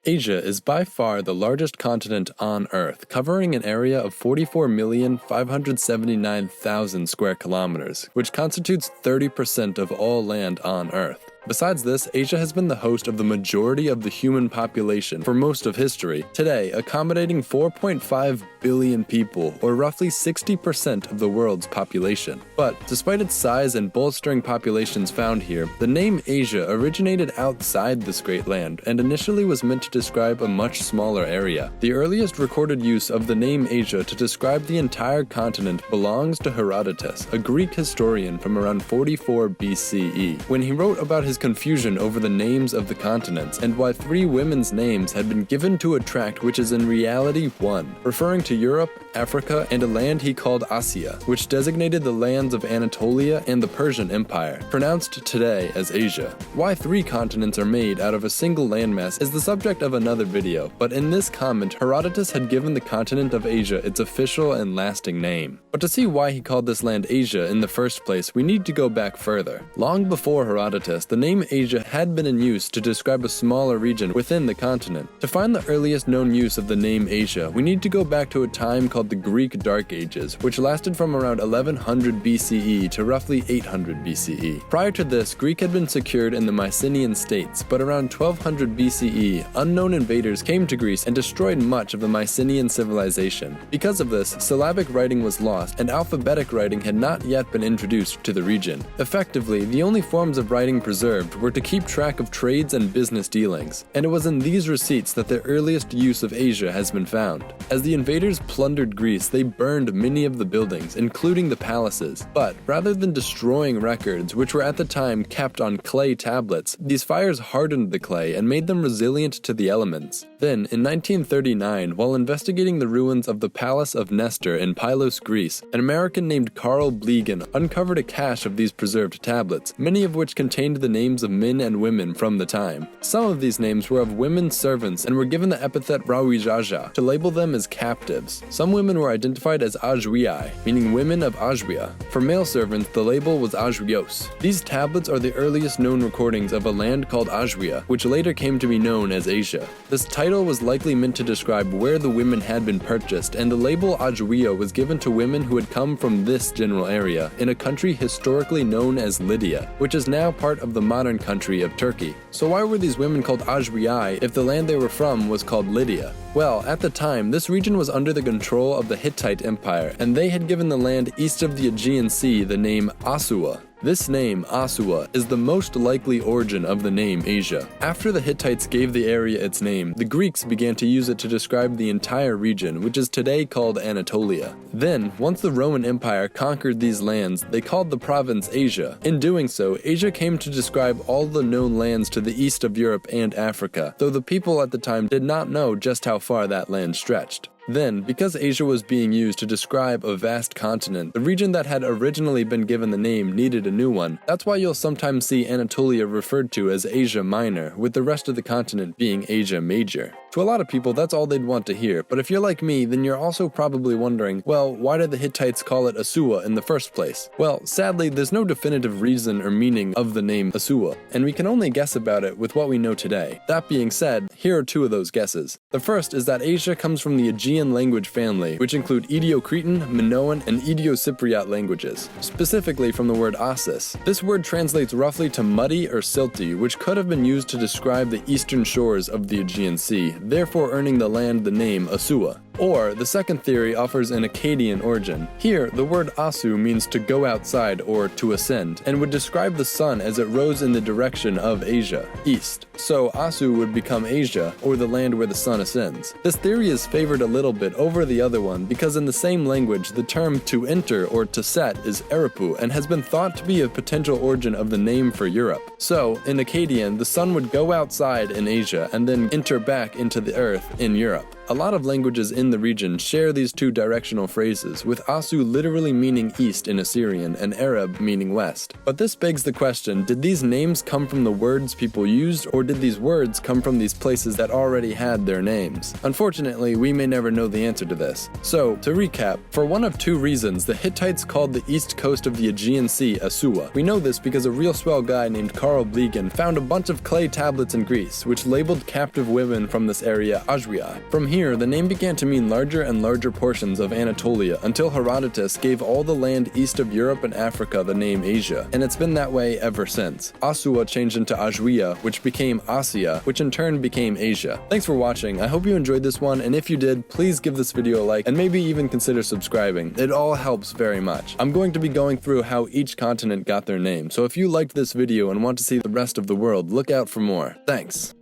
Asia is by far the largest continent on Earth, covering an area of 44,579,000 square kilometers, which constitutes 30% of all land on Earth. Besides this, Asia has been the host of the majority of the human population for most of history, today accommodating 4.5 billion people, or roughly 60% of the world's population. But despite its size and bolstering populations found here, the name Asia originated outside this great land and initially was meant to describe a much smaller area. The earliest recorded use of the name Asia to describe the entire continent belongs to Herodotus, a Greek historian from around 44 BCE. When he wrote about his confusion over the names of the continents and why 3 women's names had been given to a tract which is in reality one, referring to Europe, Africa, and a land he called Asia, which designated the lands of Anatolia and the Persian Empire, pronounced today as Asia. Why 3 continents are made out of a single landmass is the subject of another video, but in this comment, Herodotus had given the continent of Asia its official and lasting name. But to see why he called this land Asia in the first place, we need to go back further. Long before Herodotus, the name Asia had been in use to describe a smaller region within the continent. To find the earliest known use of the name Asia, we need to go back to a time called the Greek Dark Ages, which lasted from around 1100 BCE to roughly 800 BCE. Prior to this, Greek had been secured in the Mycenaean states, but around 1200 BCE, unknown invaders came to Greece and destroyed much of the Mycenaean civilization. Because of this, syllabic writing was lost, and alphabetic writing had not yet been introduced to the region. Effectively, the only forms of writing preserved were to keep track of trades and business dealings, and it was in these receipts that the earliest use of Asia has been found. As the invaders plundered Greece, they burned many of the buildings, including the palaces. But rather than destroying records, which were at the time kept on clay tablets, these fires hardened the clay and made them resilient to the elements. Then, in 1939, while investigating the ruins of the Palace of Nestor in Pylos, Greece, an American named Carl Blegan uncovered a cache of these preserved tablets, many of which contained the names of men and women from the time. Some of these names were of women servants and were given the epithet Rawijaja to label them as captives. Some women were identified as Ajwiai, meaning women of Ajwia. For male servants, the label was Ajwios. These tablets are the earliest known recordings of a land called Ajwia, which later came to be known as Asia. This title was likely meant to describe where the women had been purchased, and the label Ajwia was given to women who had come from this general area, in a country historically known as Lydia, which is now part of the modern country of Turkey. So why were these women called Ajwiai if the land they were from was called Lydia? Well, at the time, this region was under the control of the Hittite Empire, and they had given the land east of the Aegean Sea the name Asua. This name, Asua, is the most likely origin of the name Asia. After the Hittites gave the area its name, the Greeks began to use it to describe the entire region, which is today called Anatolia. Then, once the Roman Empire conquered these lands, they called the province Asia. In doing so, Asia came to describe all the known lands to the east of Europe and Africa, though the people at the time did not know just how far that land stretched. Then, because Asia was being used to describe a vast continent, the region that had originally been given the name needed a new one. That's why you'll sometimes see Anatolia referred to as Asia Minor, with the rest of the continent being Asia Major. To a lot of people, that's all they'd want to hear, but if you're like me, then you're also probably wondering, well, why did the Hittites call it Asua in the first place? Well, sadly, there's no definitive reason or meaning of the name Asua, and we can only guess about it with what we know today. That being said, here are 2 of those guesses. The first is that Asia comes from the Aegean language family, which include Indo-Cretan, Minoan, and Indo-Cypriot languages, specifically from the word Asis. This word translates roughly to muddy or silty, which could have been used to describe the eastern shores of the Aegean Sea, therefore earning the land the name Asua. Or, the second theory offers an Akkadian origin. Here, the word Asu means to go outside or to ascend, and would describe the sun as it rose in the direction of Asia, east. So Asu would become Asia, or the land where the sun ascends. This theory is favored a little bit over the other one because in the same language, the term to enter or to set is Eripu, and has been thought to be a potential origin of the name for Europe. So, in Akkadian, the sun would go outside in Asia and then enter back into the earth in Europe. A lot of languages in the region share these two directional phrases, with Asu literally meaning east in Assyrian and Arab meaning west. But this begs the question, did these names come from the words people used, or did these words come from these places that already had their names? Unfortunately, we may never know the answer to this. So, to recap, for one of two reasons, the Hittites called the east coast of the Aegean Sea Asua. We know this because a real swell guy named Carl Blegan found a bunch of clay tablets in Greece, which labeled captive women from this area Ajwia. From here, the name began to mean larger and larger portions of Anatolia until Herodotus gave all the land east of Europe and Africa the name Asia, and it's been that way ever since. Asua changed into Ajwia, which became Asia, which in turn became Asia. Thanks for watching. I hope you enjoyed this one, and if you did, please give this video a like and maybe even consider subscribing. It all helps very much. I'm going to be going through how each continent got their name, so if you liked this video and want to see the rest of the world, look out for more. Thanks.